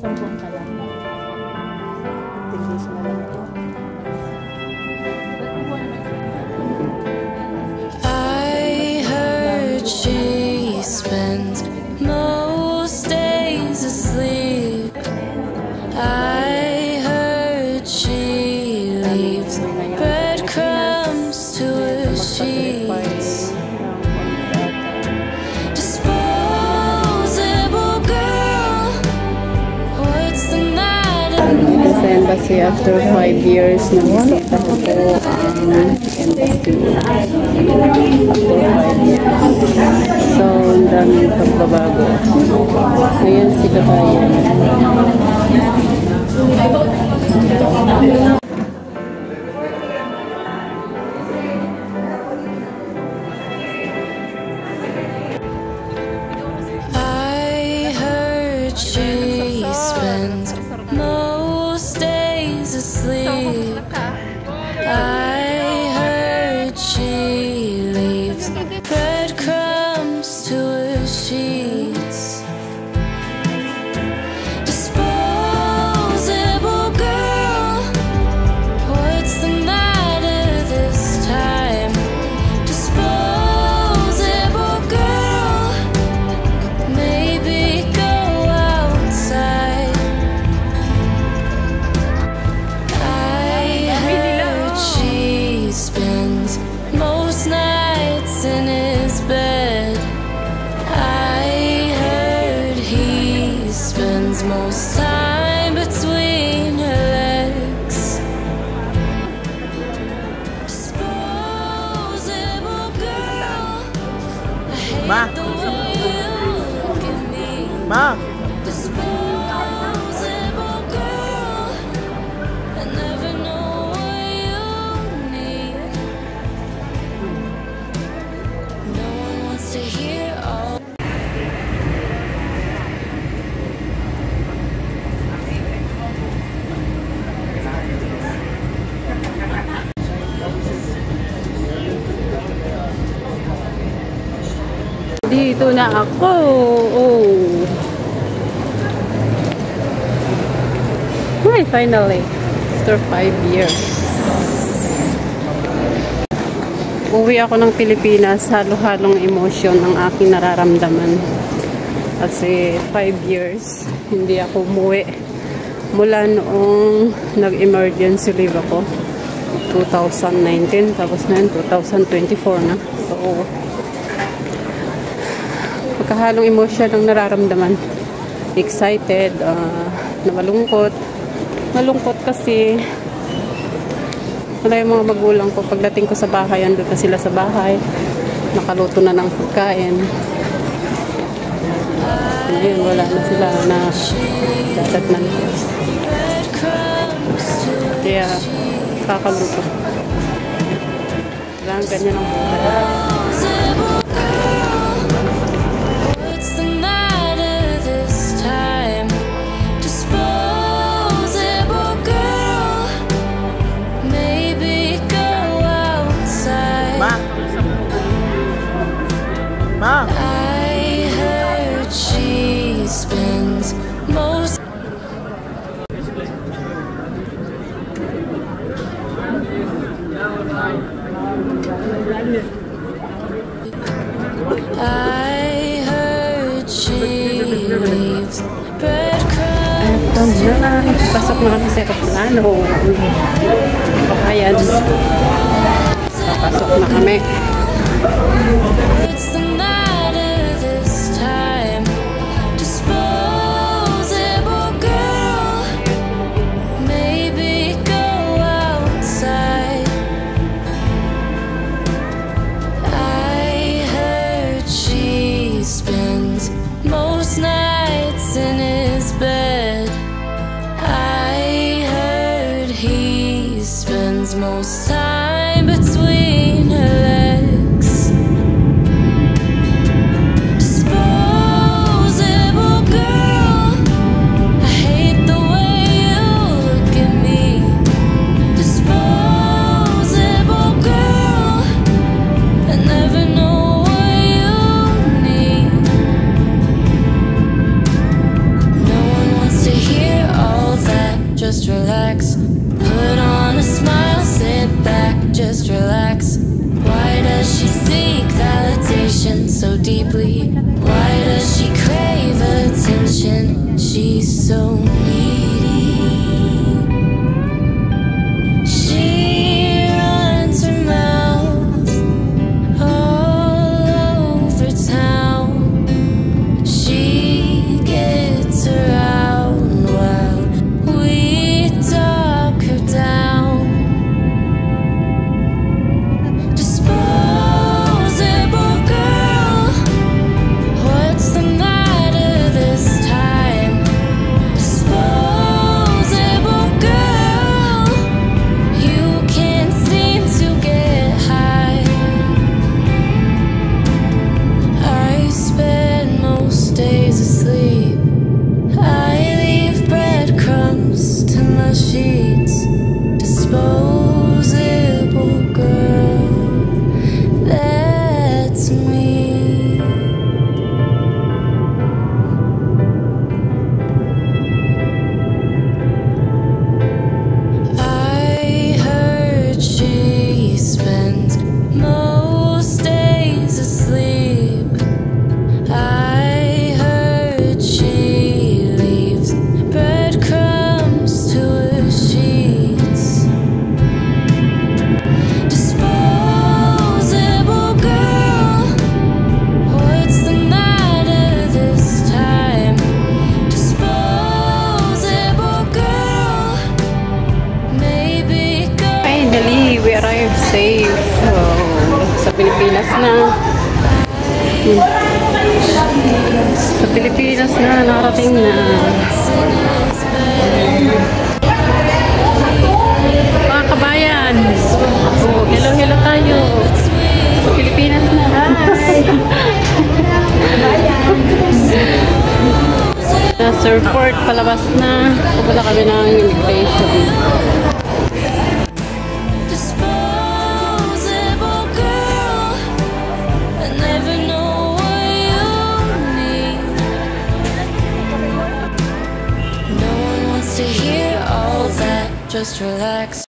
Sampung ka lang. Tingis na lang ito. I heard she spends most days asleep. I heard she leaves breadcrumbs to her sheets. Disposable girl, what's the matter? Sa embassy after 5 years na bisita ko po ang embassy. After 5 years. So, ang daming pagbabago. Ngayon si Kabayan. I heard she spends most days asleep. I heard she leaves breadcrumbs to her sheets. Disposable girl, what's the matter this time? Disposable girl, maybe go outside. I heard she spends most nights in his bed. I heard he spends most time between her legs. Disposable girl, I hate the way you look at me. Disposable girl, I never know what you need. No one wants to hear all. Dito na ako. Oh. Hi, finally. After 5 years. Uwi ako ng Pilipinas. Halo-halong emosyon ang aking nararamdaman. Kasi 5 years, hindi ako umuwi. Mula noong nag-emergency leave ako. 2019. Tapos na yun, 2024 na. So, pagkahalong emosyon ang nararamdaman. Excited, na malungkot. Malungkot kasi wala yung mga magulang ko. Pagdating ko sa bahay, andun na sila sa bahay. Nakaluto na ng pagkain. Ngayon, wala na sila na dadatnan ko. Kaya, kakaluto. Kailangan ganyan ang buhay. I heard she spends most. I heard she leaves breadcrumbs. Pasok na kami sa aeroplano. Ayan. Papasok na kami. What's the matter this time? Disposable girl, maybe go outside. I heard she spends most nights in his bed. I heard he spends most time between her legs. just relax. Put on a smile, sit back, just relax. Why does she seek validation so deeply? Why does she crave attention? She's so needy. She runs her mouth all over town. She gets around while we talk her down. Disposable girl, what's the matter this time? Disposable girl, you can't seem to get high. I spend most days asleep. I leave breadcrumbs to my sheets. Disposable girl, that's me. I heard she spends most days asleep. I heard she leaves breadcrumbs to her sheets. Disposable girl, what's the matter this time? Disposable girl, maybe go. Finally, we arrived safe sa Pilipinas na. Sa Pilipinas na, narating na. Mga kabayan, hello, hello tayo. Sa Pilipinas na. Nasa airport, palabas na. Pupunta kami ng immigration. Disposable girl, I never know what you need. No one wants to hear all that, just relax.